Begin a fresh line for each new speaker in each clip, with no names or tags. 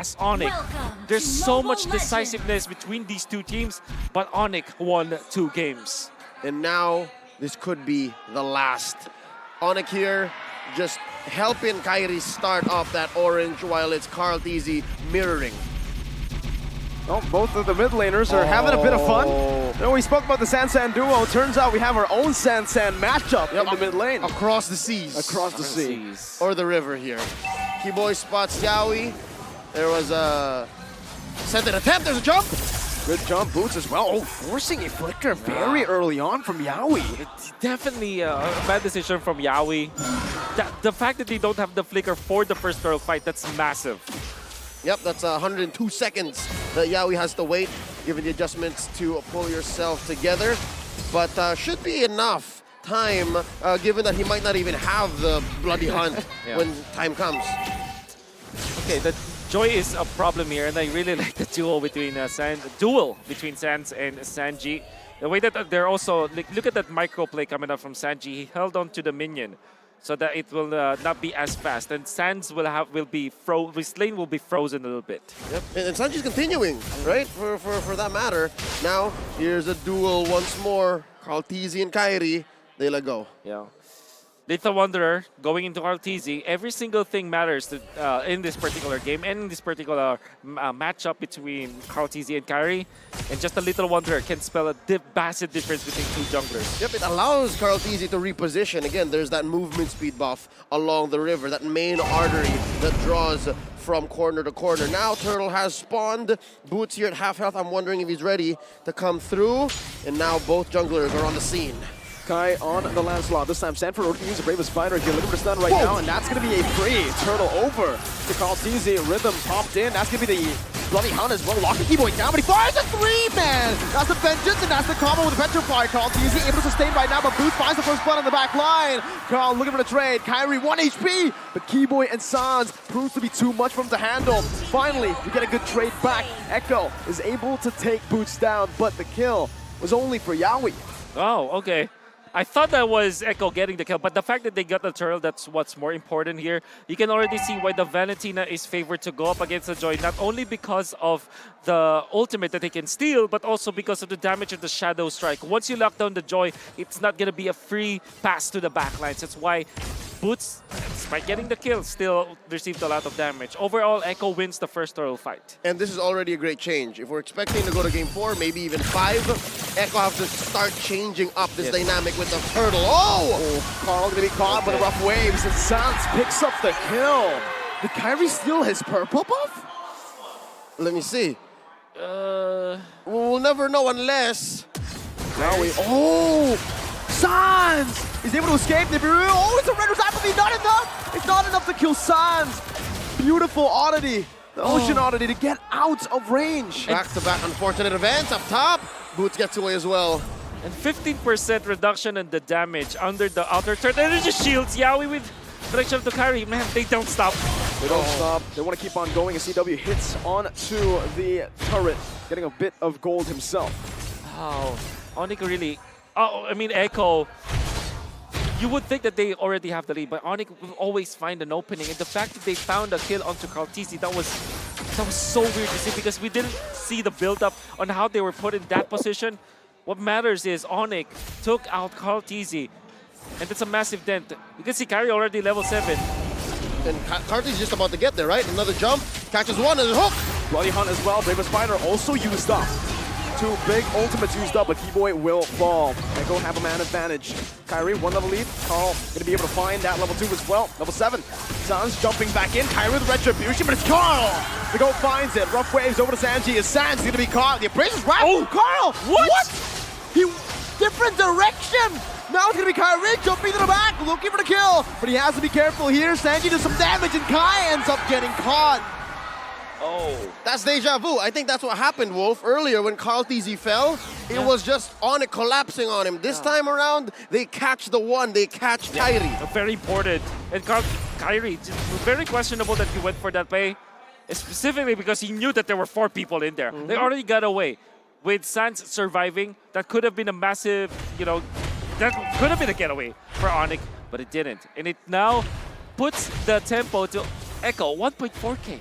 as Onic. There's so much decisiveness between these two teams, but Onic won 2 games.
And now this could be the last. Onic here just helping Kairi start off that orange while it's Carl Tizzy mirroring.
Oh, both of the mid laners are having a bit of fun. You know, we spoke about the Sansan duo. Turns out we have our own Sansan matchup in the mid lane.
Across the seas.
Across the seas.
Or the river here. Keyboy spots Yawi. There was a sent-in attempt. There's a jump.
Good jump, Boots as well. Oh, forcing a flicker very early on from Yawi.
It's definitely a bad decision from Yawi. The fact that they don't have the flicker for the first turtle fight, that's massive.
Yep, that's 102 seconds that Yawi has to wait, given the adjustments to pull yourself together. But should be enough time, given that he might not even have the bloody hunt when time comes.
Okay, the Joy is a problem here, and I really like the duel between Sans and Sanji. The way that they're also, look at that micro play coming up from Sanji. He held on to the minion, so that it will not be as fast, and Sans his lane will be frozen a little bit.
Yep, and Sanji's continuing, right? For that matter. Now here's a duel once more. Carl Tizzy and Kairi, they let go.
Yeah. Little Wanderer going into Arteezy. Every single thing matters in this particular game and in this particular matchup between Arteezy and Kairi. And just a Little Wanderer can spell a massive difference between 2 junglers.
Yep, it allows Carl Tizzy to reposition. Again, there's that movement speed buff along the river, that main artery that draws from corner to corner. Now Turtle has spawned. Boots here at half health. I'm wondering if he's ready to come through. And now both junglers are on the scene.
Kai on the Lancelot. This time Sanford looking to use the bravest fighter. He delivered a stun right now, and that's going to be a free Turtle over to Carl Tizzy. Rhythm popped in. That's going to be the Bloody Hunt as well. Locking Keyboy down, but he fires a 3-man. That's the Vengeance, and that's the combo with the Petrify. Carl Tizzy able to sustain right now, but Boots finds the first blood on the back line. Carl looking for the trade. Kairi 1 HP, but Keyboy and Sans proves to be too much for him to handle. Finally, we get a good trade back. Echo is able to take Boots down, but the kill was only for Yawi.
Oh, okay. I thought that was Echo getting the kill, but the fact that they got the turtle, that's what's more important here. You can already see why the Valentina is favored to go up against the Joy, not only because of the ultimate that they can steal, but also because of the damage of the Shadow Strike. Once you lock down the Joy, it's not going to be a free pass to the backlines. That's why Boots, despite getting the kill, still received a lot of damage. Overall, Echo wins the first turtle fight.
And this is already a great change. If we're expecting to go to game 4, maybe even 5, Echo has to start changing up this dynamic with the turtle. Oh!
Carl gonna be caught by the rough waves, and Sans picks up the kill. Did Kairi steal his purple buff?
Let me see. We'll never know unless...
Oh! Sans! He's able to escape. Oh, it's a red reside, but not enough! It's not enough to kill Sans. Beautiful oddity. The ocean oddity to get out of range.
Back-to-back unfortunate events up top. Boots gets away as well.
And 15% reduction in the damage under the outer turret. And it just shields Yawi with protection to Kairi. Man, they don't stop.
They don't stop. They want to keep on going. And CW hits onto the turret, getting a bit of gold himself.
Oh, Onic really... Oh, I mean, Echo. You would think that they already have the lead, but Onic will always find an opening. And the fact that they found a kill onto Carl Tizzy, that was so weird to see, because we didn't see the build-up on how they were put in that position. What matters is Onic took out Carl Tizzy, and that's a massive dent. You can see Kairi already level 7.
And Carl Tizzy's just about to get there, right? Another jump, catches one, and a hook!
Bloody Hunt as well. Bravest Spider also used up. 2 big ultimates used up, but Keyboy will fall. Echo have a man advantage. Kairi, 1 level lead. Carl gonna be able to find that level 2 as well. Level 7. Sans jumping back in. Kairi with Retribution, but it's Carl! The goal finds it. Rough waves over to Sanji. Is Sans gonna be caught? The Abrasion's right. Oh, Carl! What? He different direction! Now it's gonna be Kairi jumping to the back, looking for the kill. But he has to be careful here. Sanji does some damage, and Kai ends up getting caught.
Oh, that's deja vu. I think that's what happened, Wolf. Earlier, when Carl Tizzy fell, it was just Onic collapsing on him. This time around, they catch the one. They catch Kairi.
Very important. And Kairi, very questionable that he went for that play, specifically because he knew that there were 4 people in there. They already got away. With Sans surviving, that could have been a massive, that could have been a getaway for Onic, but it didn't. And it now puts the tempo to Echo, 1.4K.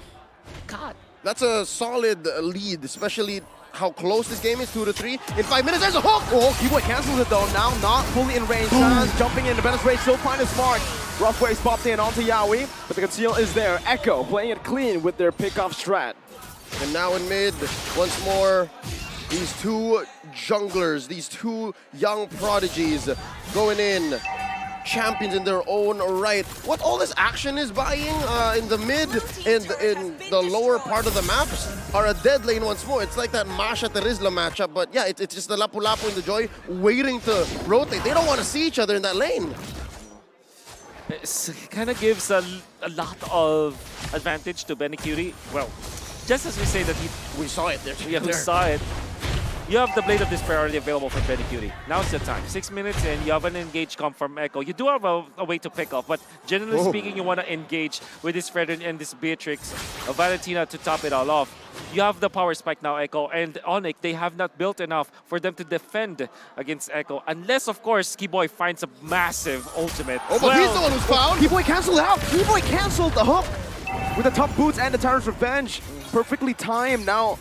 God.
That's a solid lead, especially how close this game is, 2-3. In 5 minutes, there's a hook!
Oh, Keyboy cancels it though, now not fully in range. Sans jumping in, the Ben's Rage still find his mark. Rough waves popped in onto Yaoi, but the conceal is there. Echo playing it clean with their pick-off strat.
And now in mid, once more, these two junglers, these two young prodigies going in. Champions in their own right. What all this action is buying in the mid and in the lower part of the maps are a dead lane once more. It's like that Masha Terizla matchup, but yeah, it's just the Lapu-Lapu and the Joy waiting to rotate. They don't want to see each other in that lane.
It kind of gives a lot of advantage to Benicuri. Well, just as we say that
We saw it there.
we saw it. You have the Blade of Despair already available from Benicuri. Now's the time. 6 minutes and you have an engage comp from Echo. You do have a way to pick off, but generally speaking, you want to engage with this Fredrin and this Beatrix, Valentina to top it all off. You have the power spike now, Echo, and Onic, they have not built enough for them to defend against Echo. Unless, of course, Keyboy finds a massive ultimate.
Oh, but he's the one who's found!
Keyboy canceled out! Keyboy canceled the hook! With the tough boots and the Tyrant's Revenge. Perfectly timed now.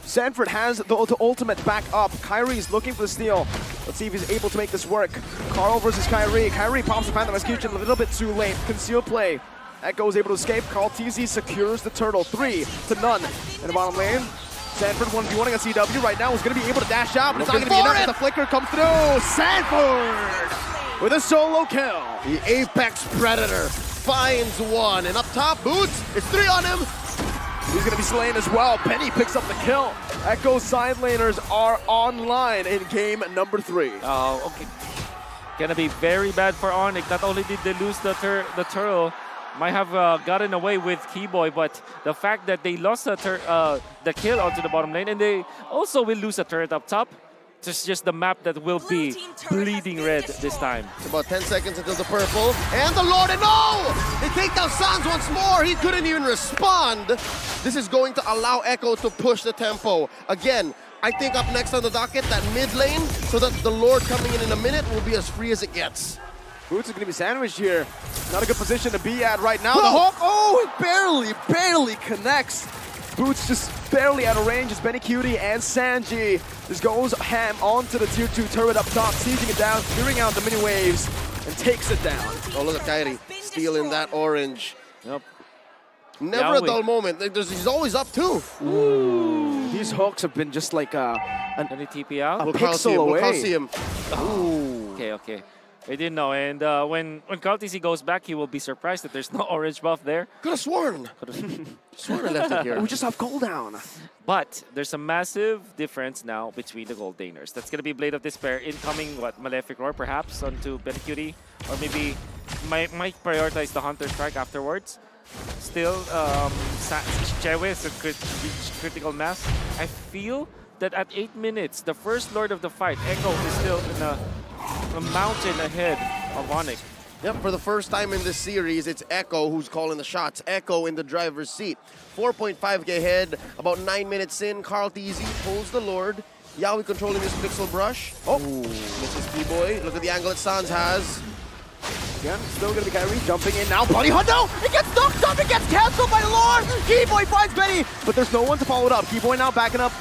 Sanford has the ultimate back up. Kyrie's looking for the steal. Let's see if he's able to make this work. Carl versus Kyrie. Kyrie pops the Phantom Execution a little bit too late. Concealed play. Echo is able to escape. Carl TZ secures the turtle. 3-0 in the bottom lane. Sanford 1v1 against CW right now is going to be able to dash out, but it's not going to be enough as the flicker comes through. Sanford with a solo kill.
The Apex Predator finds one, and up top, Boots, it's 3 on him.
He's going to be slain as well. Penny picks up the kill. Echo side laners are online in game number 3.
Oh, okay. Gonna be very bad for Onic. Not only did they lose the turtle, might have gotten away with Keyboy, but the fact that they lost the kill onto the bottom lane, and they also will lose a turret up top. It's just the map that will be bleeding red this time.
It's about 10 seconds until the purple. And the Lord, and no! They take down Sans once more. He couldn't even respond. This is going to allow Echo to push the tempo. Again, I think up next on the docket, that mid lane, so that the Lord coming in a minute will be as free as it gets.
Boots is going to be sandwiched here. Not a good position to be at right now. The hook, oh, it barely connects. Boots just barely out of range as Benicuri and Sanji just goes ham onto the tier 2 turret up top, sieging it down, clearing out the mini waves, and takes it down.
Oh, look at Kyrie stealing that orange.
Yep.
Never a dull moment. He's always up too.
Ooh. These hooks have been just like
Any TP out?
a pixel away.
We'll see him.
Ooh. Okay. I didn't know, and when Carl TC goes back, he will be surprised that there's no orange buff there.
Could have sworn. Sworn I left it here.
We just have cooldown.
But there's a massive difference now between the gold laners. That's going to be Blade of Despair incoming, Malefic Roar perhaps onto Benicuri, or maybe might prioritize the Hunter Strike afterwards. Still, Chewe is a critical mass. I feel that at 8 minutes, the first Lord of the fight, Echo, is still in a mountain ahead of Onic.
Yep, for the first time in this series, it's Echo who's calling the shots. Echo in the driver's seat. 4.5k ahead, about 9 minutes in. Carl TZ pulls the Lord. Yaoi controlling his pixel brush. Oh, misses Keyboy. Look at the angle that Sans has.
Again, still going to be Kyrie jumping in now. Body hunt, no! It gets knocked up, it gets cancelled by the Lord! Keyboy finds Benny, but there's no one to follow it up. Keyboy now backing up.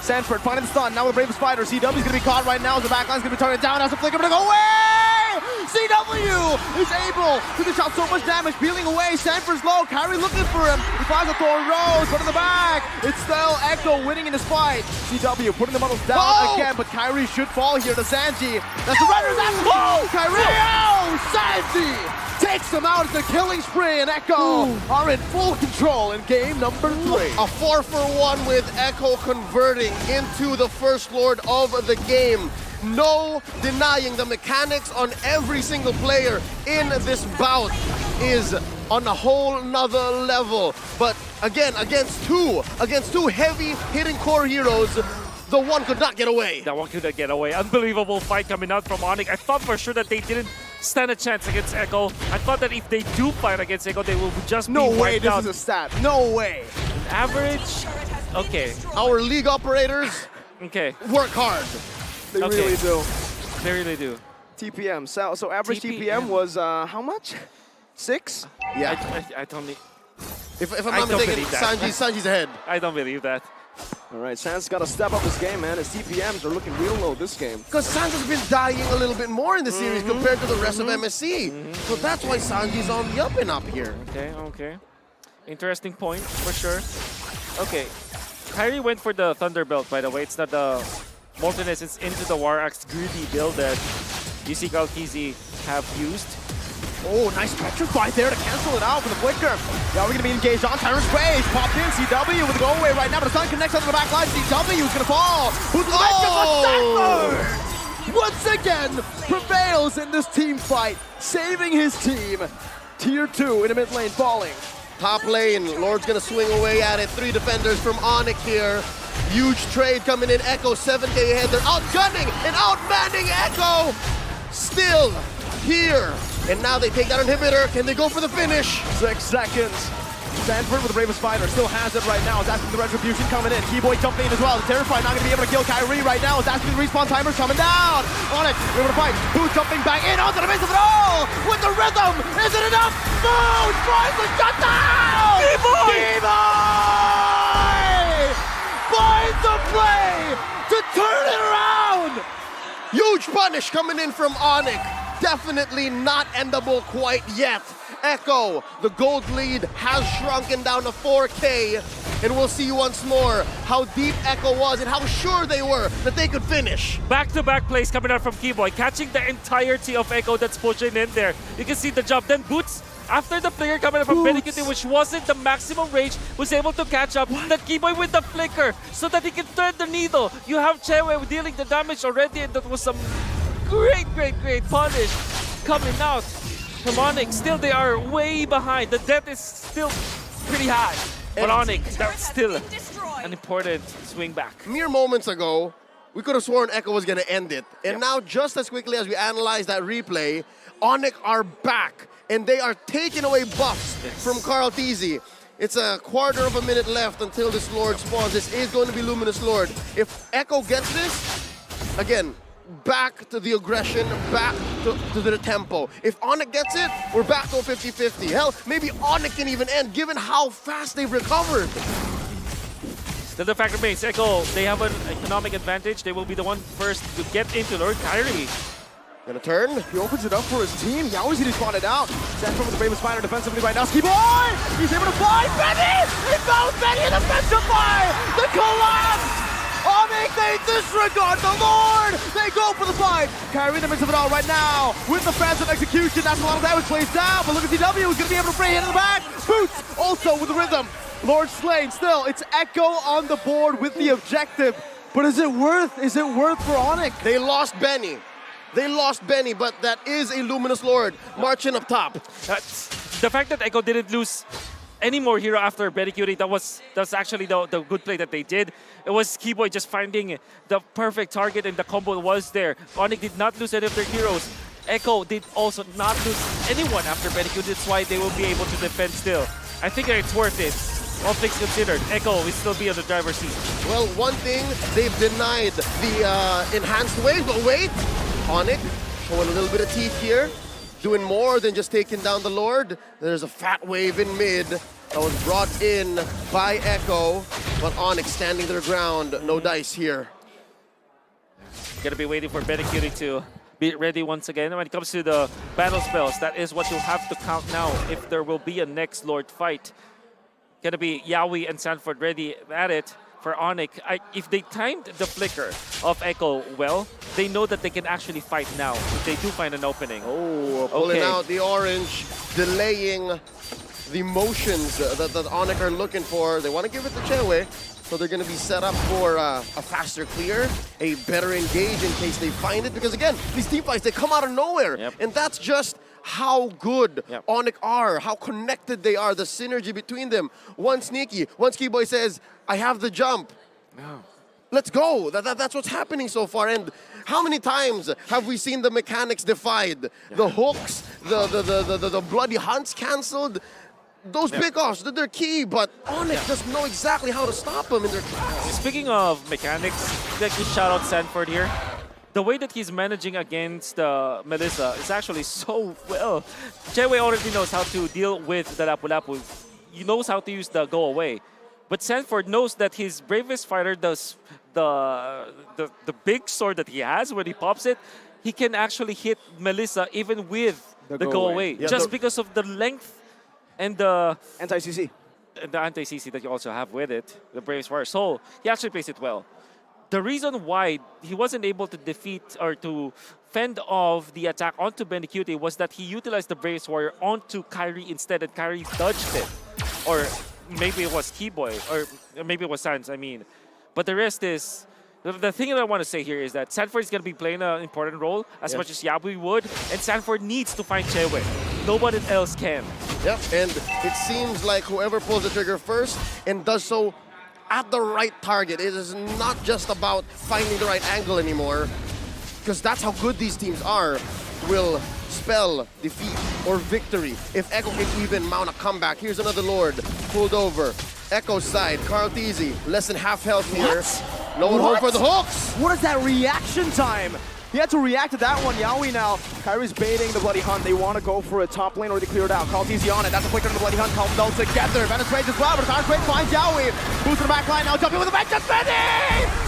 Sanford finding the stun, now the bravest fighter. CW's going to be caught right now as the backline's going to be turning down as the flicker, but go away! CW is able to dish out so much damage, peeling away. Sanford's low, Kyrie looking for him. He finds a Thorn Rose, but in the back, it's still Echo winning in this fight. CW putting the models down again, but Kyrie should fall here to Sanji. That's the Render's out. Kyrie! Oh, Sanji takes them out as the killing spree, and Echo are in full control in game number 3.
A 4-for-1 with Echo converting into the first Lord of the game. No denying the mechanics on every single player in this bout is on a whole nother level. But again, against two heavy hitting core heroes, the one could not get away.
That one couldn't get away. Unbelievable fight coming out from Onic. I thought for sure that they didn't stand a chance against Echo. I thought that if they do fight against Echo, they will just be wiped out.
This is a stat. No way.
Average? Okay.
Our league operators
Okay.
work hard.
They really do.
They really do.
TPM. So average TPM was how much? 6?
Yeah.
I don't need...
If I'm
I
not
don't
mistaken,
believe that.
Sanji's ahead.
I don't believe that.
All right, Sans got to step up his game, man. His CPMs are looking real low this game.
Because Sanj has been dying a little bit more in the series compared to the rest of MSC. So that's why Sanji's on the up and up here.
Okay, okay. Interesting point, for sure. Okay. Kyrie went for the Thunderbolt, by the way. It's not the Molteness, it's into the War Axe greedy build that you see Kalkizi have used.
Oh, nice Petrify there to cancel it out for the flicker. Yeah, we're going to be engaged on Tyrant's Rage. Popped in, CW with a go away right now, but the sun connects on the back line. CW is going to fall. Who's the Stanford? Once again, prevails in this team fight, saving his team. Tier 2 in the mid lane falling.
Top lane, Lord's gonna swing away at it. 3 defenders from Onic here. Huge trade coming in. Echo 7K ahead. They're outgunning and outmanning Echo. Still here. And now they take that inhibitor. Can they go for the finish?
6 seconds. Stanford with the bravest fighter still has it right now. Is asking the retribution coming in. Keyboy jumping in as well. The Terrified not going to be able to kill Kyrie right now. Is asking the respawn timers coming down. Onic able to fight. Boots jumping back in onto the base of it all. With the rhythm. Is it enough? Boots tries to shut down. Keyboy finds a play to turn it around.
Huge punish coming in from Onic. Definitely not endable quite yet. Echo, the gold lead has shrunken down to 4K. And we'll see once more how deep Echo was and how sure they were that they could finish.
Back-to-back plays coming out from Keyboy, catching the entirety of Echo that's pushing in there. You can see the jump. Then Boots, after the player coming up from Benikuti, which wasn't the maximum range, was able to catch up. The Keyboy with the flicker so that he can thread the needle. You have Chewe dealing the damage already, and that was some great punish coming out from Onic. Still, they are way behind. The debt is still pretty high. But Onic, that's still an important swing back.
Mere moments ago, we could have sworn Echo was going to end it. And now, just as quickly as we analyze that replay, Onic are back. And they are taking away buffs from Carl Tizzy. It's a quarter of a minute left until this Lord spawns. This is going to be Luminous Lord. If Echo gets this, again, back to the aggression, back to the tempo. If Onic gets it, we're back to a 50-50. Hell, maybe Onic can even end, given how fast they've recovered.
Still the fact remains, Echo, they have an economic advantage. They will be the one first to get into Lord Kyrie.
Gonna turn.
He opens it up for his team. Yaoi's getting spotted out. Stanford with the bravest fighter defensively right now. Ski Boy! He's able to find Benny! He found Benny in the Petrify! The collapse! Onic, they disregard the Lord! They go for the fight! Kyrie in the midst of it all right now. With the fans of execution, that's a lot of damage plays down. But look at CW, who's gonna be able to bring it in the back. Boots also with the rhythm. Lord slain still. It's Echo on the board with the objective. But is it worth for Onic?
They lost Benny. They lost Benny, but that is a Luminous Lord marching up top.
The fact that Echo didn't lose any more hero after Benikuti, that's actually the good play that they did. It was Keyboy just finding the perfect target, and the combo was there. Onic did not lose any of their heroes. Echo did also not lose anyone after Benikuti. That's why they will be able to defend still. I think that it's worth it. All things considered, Echo will still be on the driver's seat.
Well, one thing, they've denied the enhanced wave, but wait! Onic showing a little bit of teeth here, doing more than just taking down the Lord. There's a fat wave in mid that was brought in by Echo, but Onic standing their ground, no dice here.
Gonna be waiting for Benikuti to be ready once again. When it comes to the battle spells, that is what you'll have to count now if there will be a next Lord fight. Gonna be Yaoi and Sanford ready at it. For Onic, if they timed the flicker of Echo well, they know that they can actually fight now if they do find an opening.
Oh, pulling out the orange, delaying the motions that Onic are looking for. They want to give it to Chewe, so they're going to be set up for a faster clear, a better engage in case they find it. Because again, these team fights, they come out of nowhere.
Yep.
And that's just how good Onic are, how connected they are, the synergy between them. One sneaky, one Keyboy says, I have the jump.
No.
Let's go. That's what's happening so far. And how many times have we seen the mechanics defied? The hooks, the bloody hunts canceled. Those pickoffs, they're key, but Onic doesn't know exactly how to stop them in their tracks.
Speaking of mechanics, like to shout out Sanford here. The way that he's managing against Melissa is actually so well. Chewe already knows how to deal with the Lapu-Lapu. knows how to use the go away. But Sanford knows that his bravest fighter does the big sword that he has when he pops it. He can actually hit Melissa even with the go away,
Yeah,
just because of the length and the
Anti-CC.
anti-CC that you also have with it, the bravest fighter. So he actually plays it well. The reason why he wasn't able to defeat or to fend off the attack onto Benecute was that he utilized the Bravest Warrior onto Kyrie instead, and Kyrie dodged it. Or maybe it was Keyboy, or maybe it was Sans, I mean. But the rest is... The thing that I want to say here is that Sanford is going to be playing an important role as much as Yabui would, and Sanford needs to find Chewe. Nobody else can.
Yep, and it seems like whoever pulls the trigger first and does so at the right target. It is not just about finding the right angle anymore, because that's how good these teams are, will spell defeat or victory. If Echo can even mount a comeback. Here's another Lord, pulled over. Echo's side, Carl Teasy, less than half health here. No one home for the hooks!
What is that reaction time? He had to react to that one. Yaoi now. Kyrie's baiting the Bloody Hunt. They want to go for a top lane or they clear it out. Calls easy on it. That's a flicker on the Bloody Hunt. Calm them all together. Penetrates as well, but Carl finds Yaoi. Boost to the back line now. Jumping with the back. Just Benny!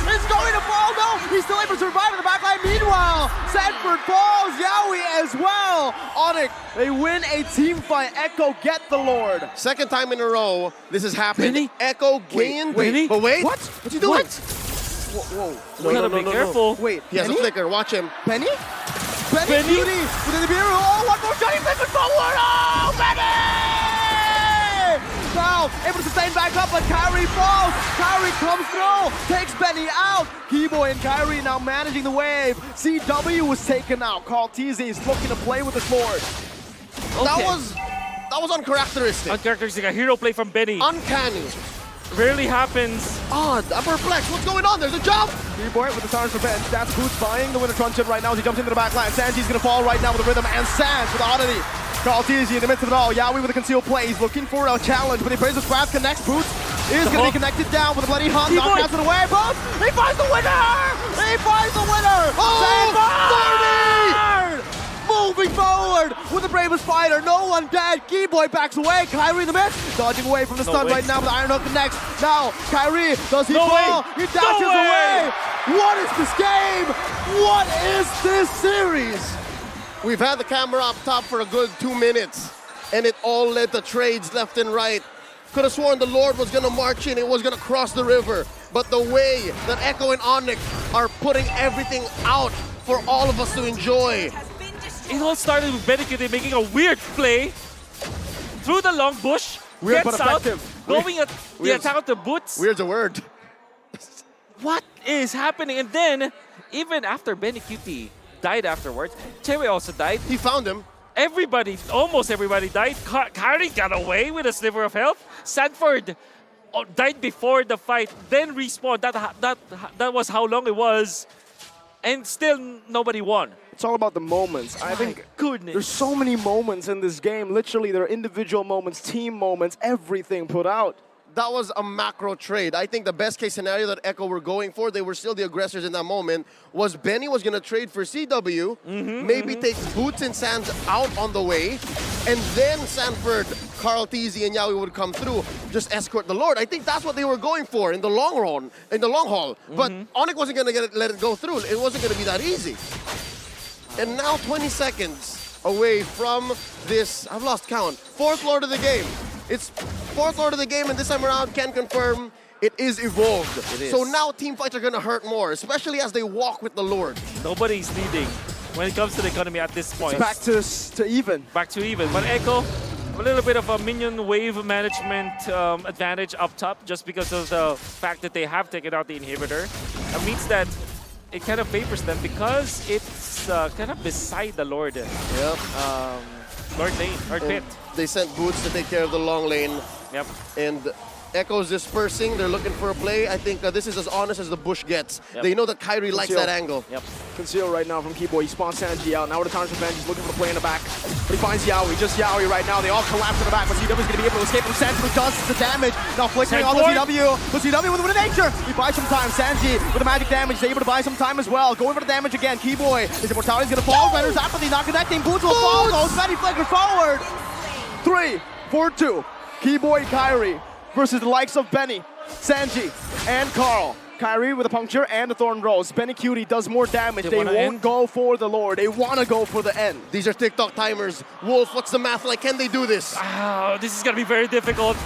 It's going to fall. No! He's still able to survive in the back line. Meanwhile, Sanford falls. Yaoi as well. Onic, they win a team fight. Echo get the Lord.
Second time in a row this has happened.
Benny?
Echo gained.
Benny?
But wait.
What?
What's he doing?
Whoa.
You gotta be careful.
Wait,
He has a
Benny?
flicker. Watch him.
Benny? Benny?
Benny?
Beauty within the beer. Oh, one more shot. He flickers forward. Oh, Benny! Now, able to sustain back up, but Kyrie falls. Kyrie comes through, takes Benny out. Keyboy and Kyrie now managing the wave. CW was taken out. Carl Teasy is looking to play with the sword.
That was uncharacteristic.
Uncharacteristic, a hero play from Benny.
Uncanny.
Rarely happens.
Odd. I'm perplexed. What's going on? There's a jump.
Keyboy with the Stars Revenge. That's Boots buying the winner truncheon right now as he jumps into the back line. Sanji's gonna fall right now with the rhythm, and Sanj with the oddity. Carl Teasy in the midst of it all. Yaoi with a concealed play. He's looking for a challenge, but he plays the scrap, connects. Boots is gonna be connected down with a Bloody Hunt. Knocks it away. Boots! He finds the winner! He finds the winner! Sanford! Moving forward with the bravest fighter. No one dead. Keyboy backs away. Kyrie in the mid. Dodging away from the stun right now with the Iron Hook connects. Now, Kyrie, does he fall? He dashes away. What is this game? What is this series?
We've had the camera up top for a good 2 minutes, and it all led to trades left and right. Could have sworn the Lord was going to march in, it was going to cross the river. But the way that Echo and Onic are putting everything out for all of us to enjoy.
It all started with Benecute making a weird play through the long bush,
Weird
gets
but
out,
effective.
going at the attack of the boots.
Weird's a word.
What is happening? And then, even after Benecute died afterwards, Chewe also died.
He found him.
Everybody, almost everybody died. Kyrie got away with a sliver of health. Sanford died before the fight, then respawned. That was how long it was. And still nobody won.
It's all about the moments. I think
Goodness.
there's so many moments in this game. Literally, there are individual moments, team moments, everything put out.
That was a macro trade. I think the best case scenario that Echo were going for, they were still the aggressors in that moment, was Benny was going to trade for CW, maybe take Boots and Sands out on the way, and then Sanford, Carl Teasy, and Yaoi would come through, just escort the Lord. I think that's what they were going for in the long run, in the long haul. But Onic wasn't going to let it go through. It wasn't going to be that easy. And now 20 seconds away from this, I've lost count, 4th Lord of the game. It's 4th Lord of the game, and this time around, can confirm it is evolved.
It is.
So now team fights are going to hurt more, especially as they walk with the Lord.
Nobody's leading when it comes to the economy at this point.
Back to even.
Back to even. But Echo, a little bit of a minion wave management advantage up top just because of the fact that they have taken out the inhibitor. That means that it kind of favors them because it's kind of beside the Lord.
Yep.
Lord lane, Lord pit.
They sent Boots to take care of the long lane.
Yep.
And Echo's dispersing. They're looking for a play. I think this is as honest as the bush gets.
Yep.
They know that Kyrie likes that angle.
Yep.
Conceal right now from Keyboy. He spawns Sanji out. Now with the Tarnish Revenge, he's looking for the play in the back. But he finds Yaoi. Just Yaoi right now. They all collapse in the back. But CW's going to be able to escape from Sanji, who does the damage. Now flickering on the CW. But CW with a nature. He buys some time. Sanji with the magic damage. He's able to buy some time as well. Going for the damage again. Keyboy. His immortality's going to fall. Render's apathy not connecting. Boots will fall. Goes Betty flicker forward. 3, 4, 2. Keyboy Kyrie versus the likes of Benny, Sanji, and Carl. Kyrie with a puncture and a Thorn Rose. Benny Cutie does more damage. They won't go for the Lord. They want to go for the end.
These are TikTok timers. Wolf, what's the math like? Can they do this?
This is going to be very difficult.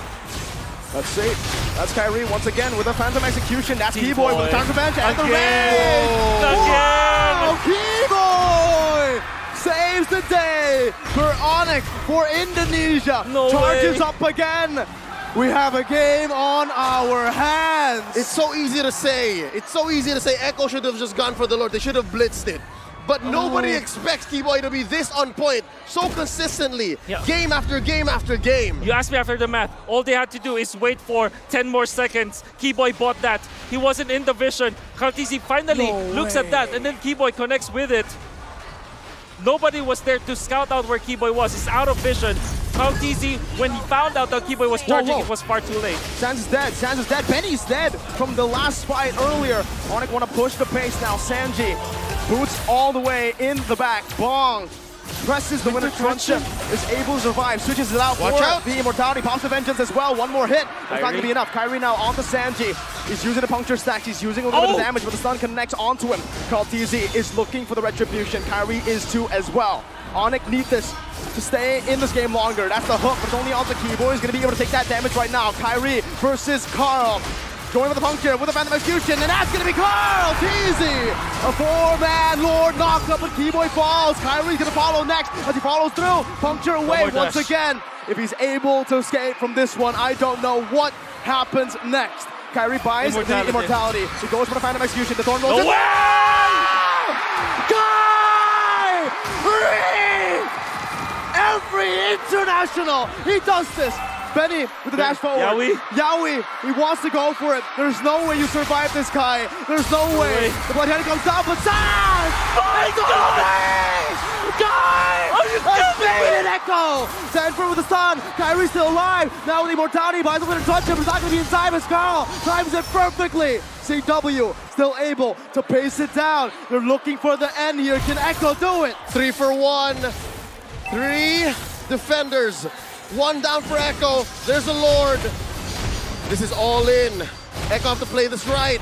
Let's see. That's Kyrie once again with a Phantom Execution. That's
Keyboy.
Keyboy with the counter bench and the
Again.
raid. Wow, Keyboy saves the day for Onic, for Indonesia.
No
Charges
way.
up again. We have a game on our hands.
It's so easy to say. It's so easy to say Echo should have just gone for the Lord. They should have blitzed it. But nobody expects Keyboy to be this on point so consistently, game after game after game.
You asked me after the math. All they had to do is wait for 10 more seconds. Keyboy bought that. He wasn't in the vision. Kaltizi finally looks at that, and then Keyboy connects with it. Nobody was there to scout out where Keyboy was. He's out of vision. Kaltizi, when he found out that Keyboy was charging, it was far too late.
Sans is dead. Sans is dead. Benny's dead from the last fight earlier. Onic want to push the pace now. Sanji boots all the way in the back. Bong presses the winner cruncher, is able to survive, switches it out
Watch
for
out.
the immortality, pops the vengeance as well. One more hit. It's not going to be enough. Kyrie now on the Sanji. He's using the puncture stacks. He's using a little bit of damage, but the stun connects onto him. Kaltizi is looking for the retribution. Kyrie is too as well. Onic needs this to stay in this game longer. That's the hook, but it's only on the Keyboy. He's going to be able to take that damage right now. Kyrie versus Carl. Going with the puncture, with a Phantom Execution, and that's going to be Carl Teasy! A four-man Lord knocks up, but Keyboy falls. Kyrie's going to follow next as he follows through. Puncture away once again. If he's able to escape from this one, I don't know what happens next. Kyrie buys the immortality. He goes for the Phantom Execution. The Thorn rolls in. Kyrie! Every international, he does this. Benny with the dash forward. Yaoi, he wants to go for it. There's no way you survive this, Kai. There's no way. The Bloodhound comes down, but Sans! It's Kai! Evaded Echo! Sanford with the stun. Kyrie's still alive. Now with the immortality, buys a little touch him. It's not going to be inside as Carl times it perfectly. CW still able to pace it down. They're looking for the end here. Can Echo do it?
3 for 1. 3 defenders. 1 down for Echo. There's a Lord. This is all in. Echo have to play this right.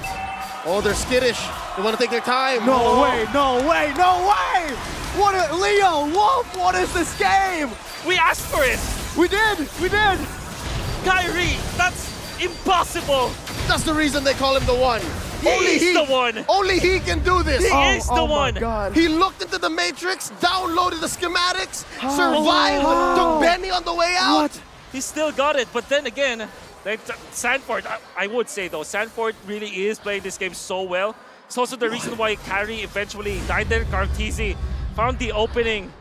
Oh, they're skittish. They want to take their time.
No way, no way, no way! What a Leo, Wolf, what is this game?
We asked for it.
We did.
Kyrie, that's impossible.
That's the reason they call him the one.
He's the one.
Only he can do this.
He is the one.
God.
He looked into the matrix, downloaded the schematics, survived, took Benny on the way out.
What?
He still got it, but then again, Sanford, I would say though, Sanford really is playing this game so well. It's also the reason why Kyrie eventually died there. Kaltizi found the opening.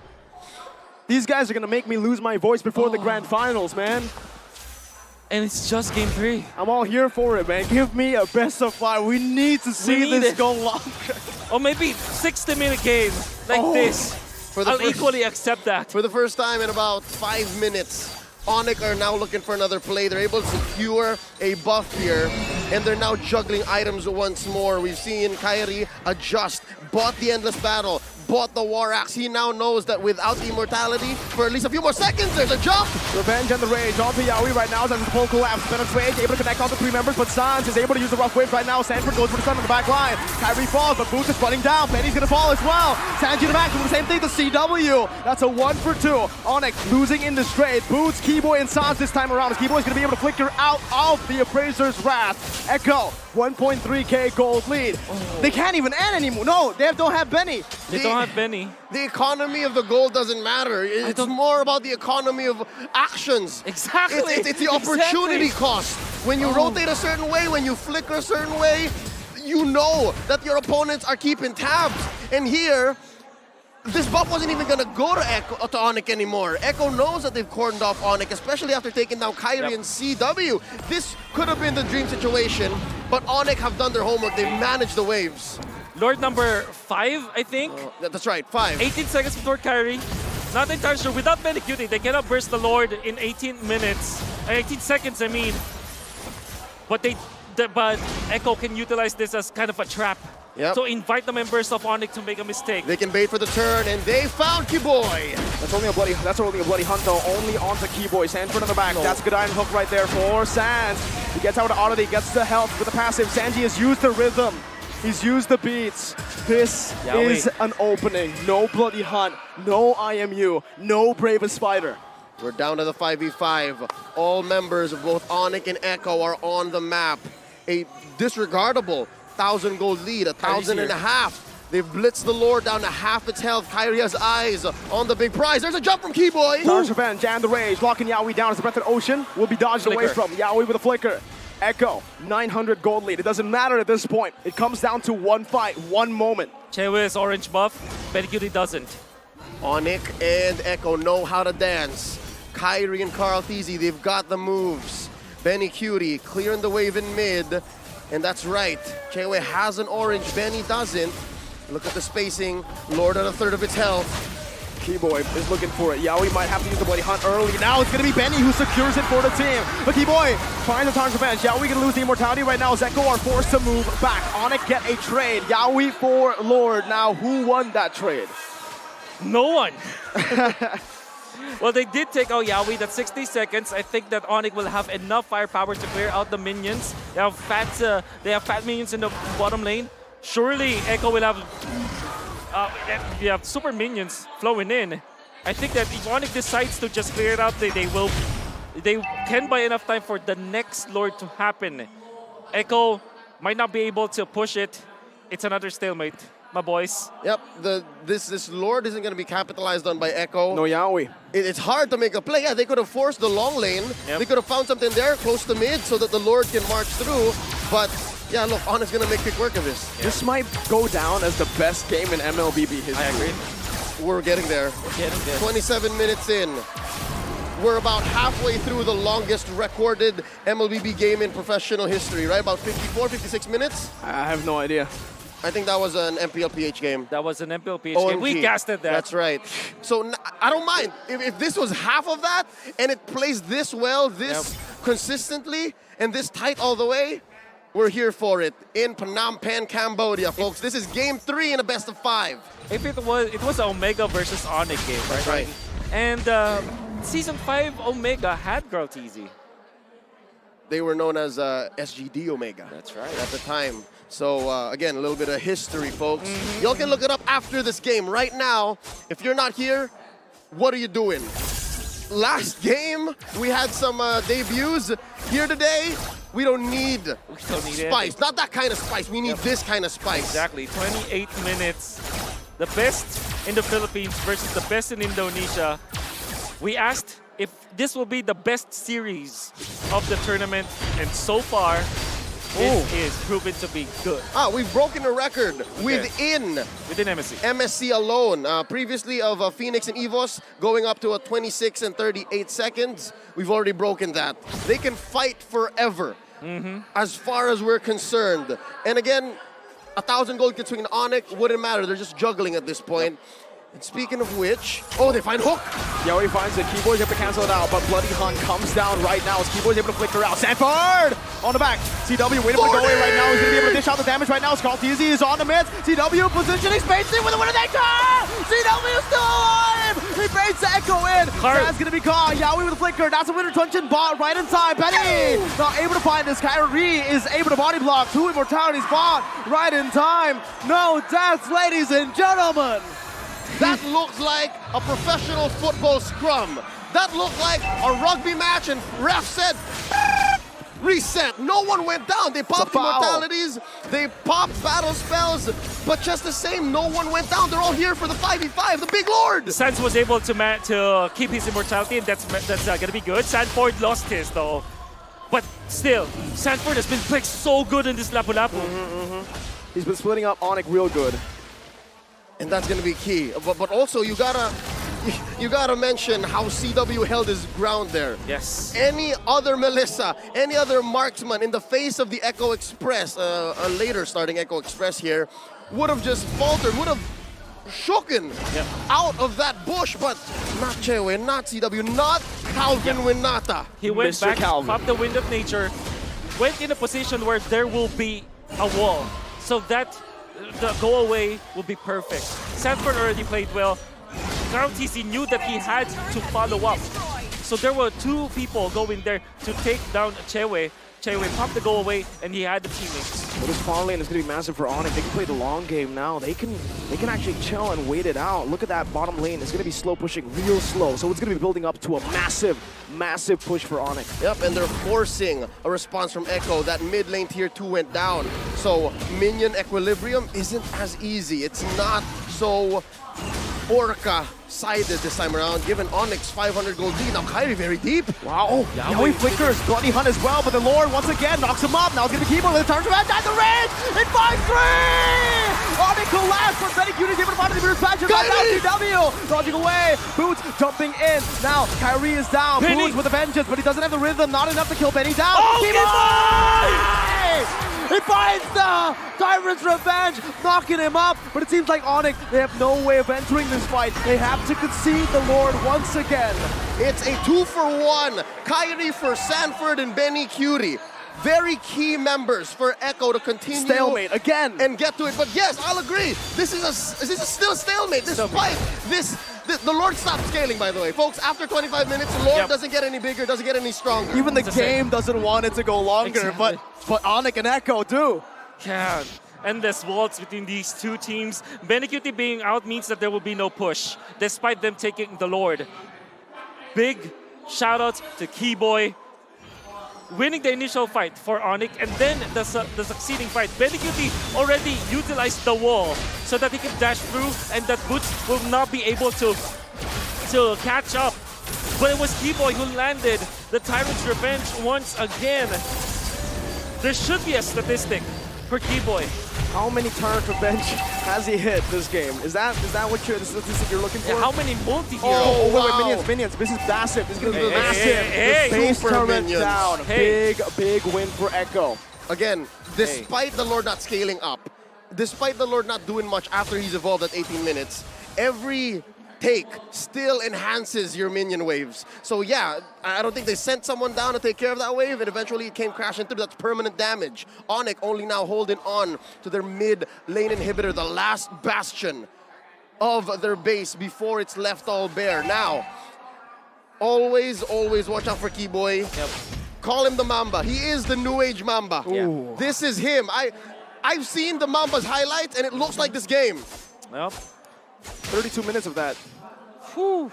These guys are gonna make me lose my voice before the grand finals, man.
And it's just game 3.
I'm all here for it, man. Give me a best of 5. We need to see this go longer.
Or maybe 60-minute game like this. I'll equally accept that.
For the first time in about 5 minutes, Onic are now looking for another play. They're able to secure a buff here, and they're now juggling items once more. We've seen Kyrie adjust, bought the Endless Battle, bought the War Axe. He now knows that without the immortality, for at least a few more seconds, there's a jump.
Revenge and the Rage onto Yaoi right now as the full collapse. Penetrate, able to connect all the 3 members, but Sans is able to use the rough waves right now. Sanford goes for the stun on the back line. Kyrie falls, but Boots is running down. Benny's gonna fall as well. Sanji in the back doing the same thing to CW. That's a 1 for 2. Onic losing in the straight. Boots, Keyboy, and Sans this time around. As Keyboy's gonna be able to flicker out of the Appraiser's wrath. Echo, 1.3k gold lead. They can't even end anymore. No, they don't have Benny.
They don't have Benny.
The economy of the gold doesn't matter. It's more about the economy of actions.
Exactly.
It's the opportunity cost. When you rotate a certain way, when you flicker a certain way, you know that your opponents are keeping tabs. And here, this buff wasn't even going to go to Onic anymore. Echo knows that they've cordoned off Onic, especially after taking down Kyrie and CW. This could have been the dream situation, but Onic have done their homework. They've managed the waves.
Lord number 5, I think.
That's right, 5.
18 seconds before Kyrie. Not entirely sure. Without Benny Cutie, they cannot burst the Lord in 18 minutes. 18 seconds, I mean. But they but Echo can utilize this as kind of a trap.
Yep.
So invite the members of Onic to make a mistake.
They can bait for the turn, and they found Kiboy.
That's only a bloody hunt though. Only onto Keyboy. Sanford on the back. That's a good iron hook right there for Sands. He gets out of auto, he gets the health with the passive. Sanji has used the rhythm. He's used the beats. This is an opening. No bloody hunt, no IMU, no bravest fighter.
We're down to the 5v5. All members of both Onic and Echo are on the map. A disregardable 1,000 gold lead, 1,500. They've blitzed the Lord down to half its health. Kyrie has eyes on the big prize. There's a jump from Keyboy.
Tarshavan, Jan the Rage, locking Yaoi down as the breath of the ocean will be dodged away from. Yaoi with a flicker. Echo, 900 gold lead. It doesn't matter at this point. It comes down to one fight, one moment.
Chewe's orange buff, Bencutie doesn't.
Onic and Echo know how to dance. Kyrie and Carl Thezy, they've got the moves. Benny Cutie clearing the wave in mid. And that's right, Chewe has an orange, Benny doesn't. Look at the spacing, Lord at a third of its health.
Keyboy is looking for it. Yaoi might have to use the bloody hunt early. Now it's going to be Benny who secures it for the team. But Keyboy finds the target advantage. Yaoi going to lose the immortality right now. Echo are forced to move back. Onic get a trade. Yaoi for Lord. Now who won that trade?
No one. Well, they did take out Yaoi. That's 60 seconds. I think that Onic will have enough firepower to clear out the minions. They have fat minions in the bottom lane. Surely Echo will have super minions flowing in. I think that if Onic decides to just clear it out, they can buy enough time for the next Lord to happen. Echo might not be able to push it. It's another stalemate, my boys.
Yep, this Lord isn't going to be capitalized on by Echo.
No Yaoi.
It's hard to make a play. Yeah, they could have forced the long lane.
Yep.
They could have found something there close to mid so that the Lord can march through. But yeah, look, Onic's going to make quick work of this.
Yeah. This might go down as the best game in MLBB history.
I agree.
We're getting there.
We're getting there.
27 minutes in. We're about halfway through the longest recorded MLBB game in professional history, right? About 54, 56 minutes?
I have no idea.
I think that was an MPLPH game.
That was an MPLPH
OMG.
game. We casted that.
That's right. So I don't mind. If this was half of that and it plays this well, this consistently, and this tight all the way, we're here for it in Phnom Penh, Cambodia, folks. This is game 3 in a best of 5.
If it was an Omega versus Onic game, right?
That's right.
And Season 5 Omega had Girl Teasy.
They were known as SGD Omega.
That's right.
At the time. So again, a little bit of history, folks. Y'all can look it up after this game. Right now, if you're not here, what are you doing? Last game, we had some debuts. Here today, we don't need spice. Not that kind of spice. We need this kind of spice.
Exactly. 28 minutes. The best in the Philippines versus the best in Indonesia. We asked if this will be the best series of the tournament, and so far, this is proven to be good.
We've broken a record within
MSC.
MSC alone. Previously of Phoenix and EVOS going up to a 26 and 38 seconds. We've already broken that. They can fight forever as far as we're concerned. And again, 1,000 gold between Onic wouldn't matter. They're just juggling at this point. And speaking of which, they find Hook.
Yaoi finds it. Keyboy's able to cancel it out, but Bloody Hunt comes down right now as Keyboy's able to flicker out. Sanford on the back. CW waiting for the go away right now. He's going to be able to dish out the damage right now. Carl Thezy is on the mid. CW positioning, spacing with a winner nature. CW still alive. He baits the Echo in. That's going to be caught. Yaoi with a flicker. That's a winner Tuncheon bot right in time. Benny not able to find this. Kyrie is able to body block. 2 immortalities bot right in time. No deaths, ladies and gentlemen.
That looks like a professional football scrum. That looked like a rugby match, and ref said, reset. No one went down. They popped immortalities, they popped battle spells, but just the same, no one went down. They're all here for the 5v5, the big lord.
Sands was able to keep his immortality, and that's gonna be good. Sanford lost his though. But still, Sanford has been playing so good in this Lapu-Lapu.
He's been splitting up Onic real good.
And that's going to be key. But also, you gotta mention how CW held his ground there.
Yes.
Any other Melissa, any other marksman in the face of the Echo Express, a later starting Echo Express here, would have just faltered, would have shooken out of that bush. But not Chewe, not CW, not Calvin Winata.
He went
Mr.
back,
Calvin.
popped the Wind of Nature, went in a position where there will be a wall. So that the go away will be perfect. Sanford already played well. Carl TC knew that he had to follow up. So there were two people going there to take down Chewe. Chewe popped the go away, and he had the teammates.
Well, this far lane is going to be massive for Onic. They can play the long game now. They can actually chill and wait it out. Look at that bottom lane. It's going to be slow pushing, real slow. So it's going to be building up to a massive push for Onic.
Yep, and they're forcing a response from Echo. That mid lane tier 2 went down. So minion equilibrium isn't as easy. It's not so Orca-sided this time around, given Onyx 500 gold lead. Now Kyrie very deep.
Wow. Oh, now he flickers. Bloody Hunt as well, but the Lord once again knocks him up. Now it's going to be Keyboard with the turn around at the range. It finds 3! Onic collapsed, but Betty Cutie able to find the repaction. TW dodging away. Boots jumping in. Now Kyrie is down.
Penny.
Boots with a vengeance, but he doesn't have the rhythm. Not enough to kill Benny down. He finds the Tyrant's Revenge, knocking him up, but it seems like Onic, they have no way of entering this fight. They have to concede the Lord once again.
It's a 2-for-1. Kyrie for Sanford and Benny Cutie. Very key members for Echo to continue.
Stalemate again.
And get to it. But yes, I'll agree. This is still a stalemate. Despite the Lord stopped scaling, by the way. Folks, after 25 minutes, the Lord doesn't get any bigger, doesn't get any stronger.
Even the game doesn't want it to go longer,
Exactly.
but Onic and Echo do.
Yeah, endless waltz between these two teams. Benecuti being out means that there will be no push, despite them taking the Lord. Big shout-out to Keyboy, winning the initial fight for Onic, and then the succeeding fight. Benecuti already utilized the wall so that he can dash through, and that Boots will not be able to catch up. But it was Keyboy who landed the Tyrant's Revenge once again. There should be a statistic for Keyboy.
How many Tyrant Revenge has he hit this game? Is that what the statistic you're looking for?
Yeah, how many multi-heroes?
Oh,
wow.
wait, minions. This is massive. This is going to be
Hey,
massive.
hey,
The base
super
turret
minions.
down.
Hey.
Big win for Echo.
Again, despite the Lord not scaling up, despite the Lord not doing much after he's evolved at 18 minutes, every take still enhances your minion waves. So yeah, I don't think they sent someone down to take care of that wave, and eventually it came crashing through. That's permanent damage. Onic only now holding on to their mid lane inhibitor, the last bastion of their base before it's left all bare. Now, always watch out for Keyboy.
Yep.
Call him the Mamba. He is the new age Mamba.
Ooh.
This is him. I've seen the Mamba's highlights, and it looks like this game.
Well,
32 minutes of that.
whew.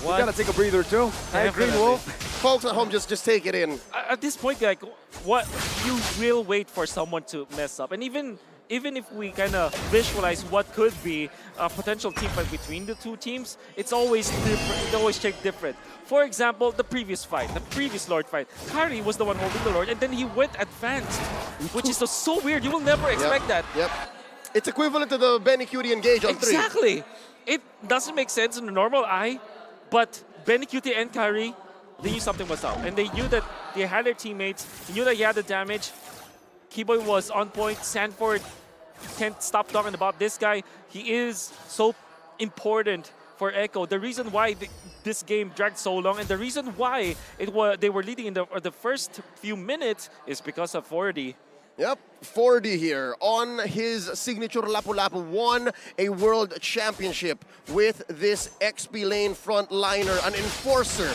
You gotta take a breather too. I agree,
Definitely.
Wolf.
Folks at home, just take it in.
At this point, like, what you will wait for someone to mess up, and even if we kind of visualize what could be a potential team fight between the two teams, it's always different. It always shaped different. For example, the previous fight, the previous Lord fight, Kari was the one holding the Lord, and then he went advanced, which is so weird. You will never expect that.
Yep. It's equivalent to the Benny Cutie engage on 3.
Exactly. It doesn't make sense in the normal eye, but Benecuti and Kari, they knew something was up. And they knew that they had their teammates. They knew that he had the damage. Keyboy was on point. Sanford can't stop talking about this guy. He is so important for Echo. The reason why this game dragged so long, and the reason why they were leading in the first few minutes, is because of 4D.
Yep, 4D here on his signature Lapu-Lapu, won a world championship with this XP lane frontliner, an enforcer,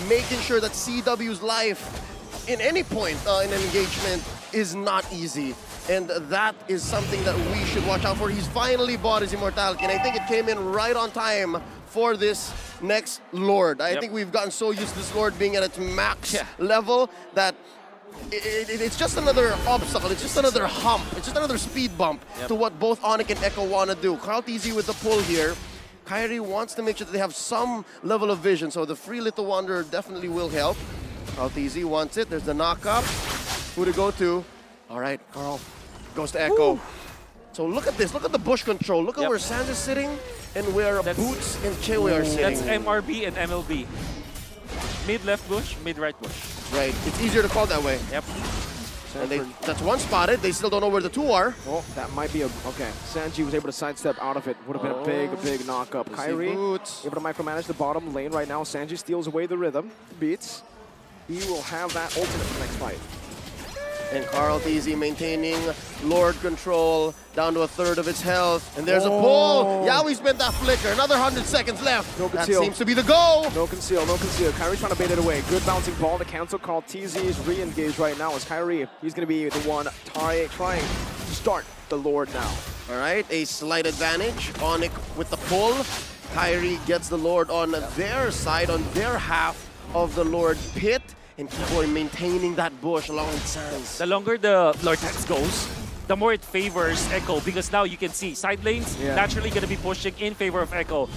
making sure that CW's life in any point in an engagement is not easy. And that is something that we should watch out for. He's finally bought his immortality, and I think it came in right on time for this next Lord. I think we've gotten so used to this Lord being at its max level that it's just another obstacle, it's just another hump, it's just another speed bump to what both Onic and Echo want to do. Carl TZ with the pull here. Kyrie wants to make sure that they have some level of vision, so the free Little Wanderer definitely will help. Carl TZ wants it, there's the knock-up. Who to go to? All right, Carl goes to Echo. Woo. So look at this, look at the bush control, look at where Sans is sitting and where Boots and Chewe are sitting.
That's MRB and MLB. Mid-left bush, mid-right bush.
Right, it's easier to call that way.
Yep.
And that's one spotted. They still don't know where the 2 are.
Oh, that might be okay. Sanji was able to sidestep out of it. Would have been a big knock-up. Kyrie able to micromanage the bottom lane right now. Sanji steals away the rhythm. Beats. he will have that ultimate for the next fight.
And Carl TZ maintaining Lord control down to a third of its health. And there's a pull. Yawi spent that flicker. Another 100 seconds left.
No
That
conceal.
seems to be the goal.
No conceal, no conceal. Kyrie's trying to bait it away. Good bouncing ball to cancel. Carl TZ is re-engaged right now as Kyrie. He's going to be the one trying to start the Lord now.
All right, a slight advantage. Onic with the pull. Kyrie gets the Lord on their side, on their half of the Lord pit. And Keyboy maintaining that bush along with Sans.
The longer the Lord Tax goes, the more it favors Echo, because now you can see side lanes naturally going to be pushing in favor of Echo.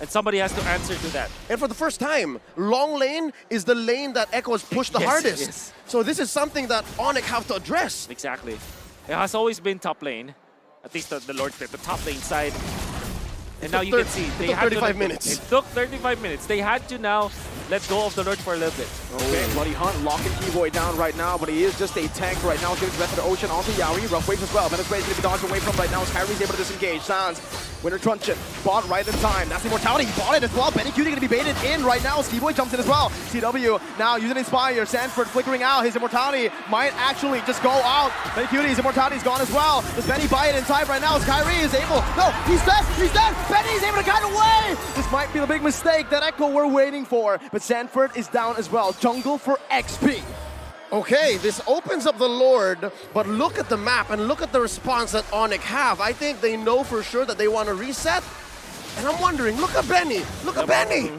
And somebody has to answer to that.
And for the first time, long lane is the lane that Echo has pushed the hardest.
Yes.
So this is something that Onic have to address.
Exactly. It has always been top lane, at least the Lord Pit, the top lane side. And now you can see
it took 35 minutes.
It took 35 minutes. They had to now let go of the Lord for a little bit.
Okay, Bloody Hunt locking Keyboy down right now, but he is just a tank right now. He's getting the rest of the ocean onto Yawi. Rough waves as well. Menace Ray is going to be dodged away from right now as Kyrie's able to disengage. Sans, Winter Truncheon, bought right in time. That's Immortality. He bought it as well. Benny Cutie going to be baited in right now as Keyboy jumps in as well. CW now using Inspire. Sanford flickering out. His Immortality might actually just go out. Benny Cutie's Immortality is gone as well. Does Benny buy it in time right now as Kyrie is able? No, he's dead. He's dead. Benny's able to cut away. This might be the big mistake that Echo were waiting for, but Sanford is down as well. Jungle for XP.
Okay, this opens up the Lord, but look at the map and look at the response that Onic have. I think they know for sure that they want to reset. And I'm wondering, look at Benny. Look at Benny.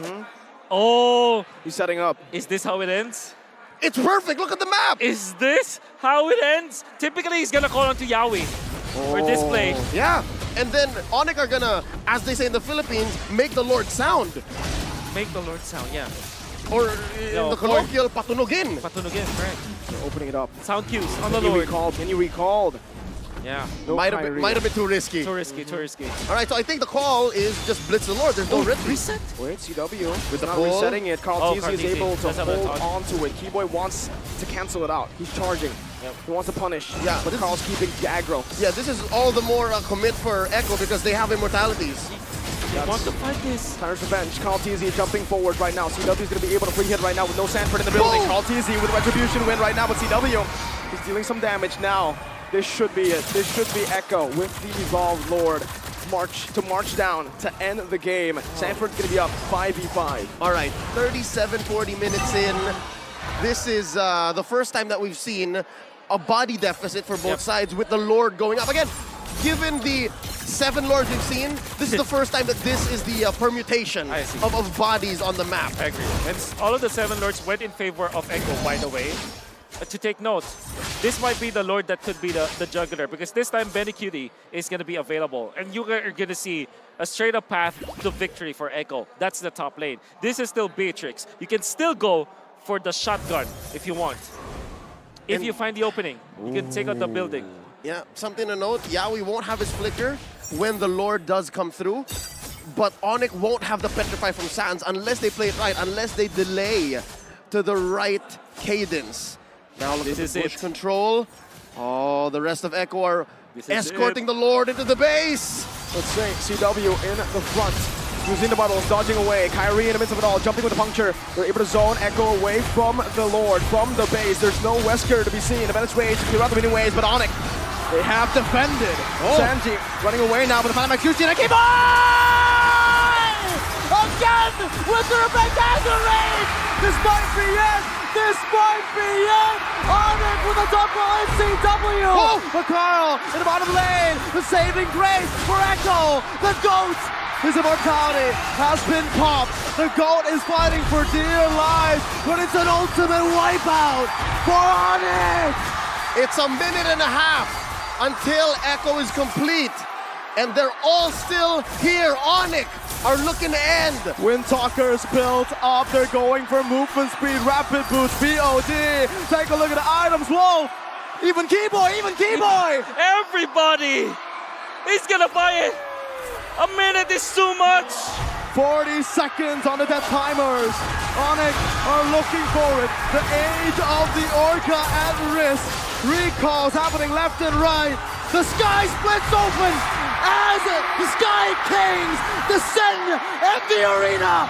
Oh,
He's setting up.
is this how it ends?
It's perfect. Look at the map.
Is this how it ends? Typically, he's going to call onto Yawi for this play.
Yeah. And then Onic are gonna, as they say in the Philippines, make the Lord sound.
Make the Lord sound, yeah.
Or in the colloquial, patunugin.
Patunugin, right.
They're opening it up.
Sound cues on the
Can you
Lord.
recall? Can you recall?
Yeah.
No
Might
Kyrie.
have been too risky.
Too risky, too risky.
All right, so I think the call is just blitz the Lord. There's no rhythm.
Reset?
Wait, CW with
the
not
pull.
resetting it. Carl
Oh,
TZ
Carl
is
TZ.
able to
Does have a
hold
touch.
onto it. Keyboy wants to cancel it out. He's charging.
Yep.
He wants to punish.
Yeah,
but
this-
Carl's keeping the aggro.
Yeah, this is all the more commit for Echo because they have immortalities.
They want to fight this.
Tires revenge. Carl TZ jumping forward right now. CW is going to be able to free hit right now with no Sanford in the building.
Boom!
Carl TZ with a retribution win right now, but CW is dealing some damage now. This should be it. This should be Echo with the Evolved Lord. March down to end the game. Sanford's going to be up 5v5.
All right, 37, 40 minutes in. This is the first time that we've seen a body deficit for both sides with the Lord going up. Again, given the 7 Lords we've seen, this is the first time that this is the permutation
I see.
of bodies on the map.
I agree. And all of the 7 Lords went in favor of Echo, by the way. To take note, this might be the Lord that could be the juggler, because this time Benny Cutie is going to be available. And you are going to see a straight up path to victory for Echo. That's the top lane. This is still Beatrix. You can still go for the shotgun if you want. If you find the opening, you can take out the building.
Yeah, something to note, Yawi won't have his flicker when the Lord does come through, but Onic won't have the Petrify from Sans unless they play it right, unless they delay to the right cadence. Now look at
This
the
is
bush
it.
control. Oh, the rest of Echo are
This is
escorting the Lord into the base.
Let's say CW in the front. Using the bubbles, dodging away. Kyrie in the midst of it all, jumping with the puncture. They're able to zone Echo away from the Lord, from the base. There's no Wesker to be seen. The Menace Rage clear out the many ways, but Onic, they have defended. Sanji running away now with the Panama QC and a keep on! Again with the spectacular rage! This might be it! This might be it! Onic with a double NCW!
Oh!
But Carl in the bottom lane, the saving grace for Echo, the GOAT! His immortality has been popped. The GOAT is fighting for dear life, but it's an ultimate wipeout for Onic!
It's a minute and a half until Echo is complete. And they're all still here. Onic are looking to end.
Windtalker's built up. They're going for movement speed, rapid boost, BOD. Take a look at the items. Whoa! Even Keyboy, even Keyboy!
Everybody is going to buy it. A minute is too much.
40 seconds on the death timers. Onic are looking for it. The age of the Orca at risk. Recalls happening left and right. The sky splits open as the Sky Kings descend in the arena.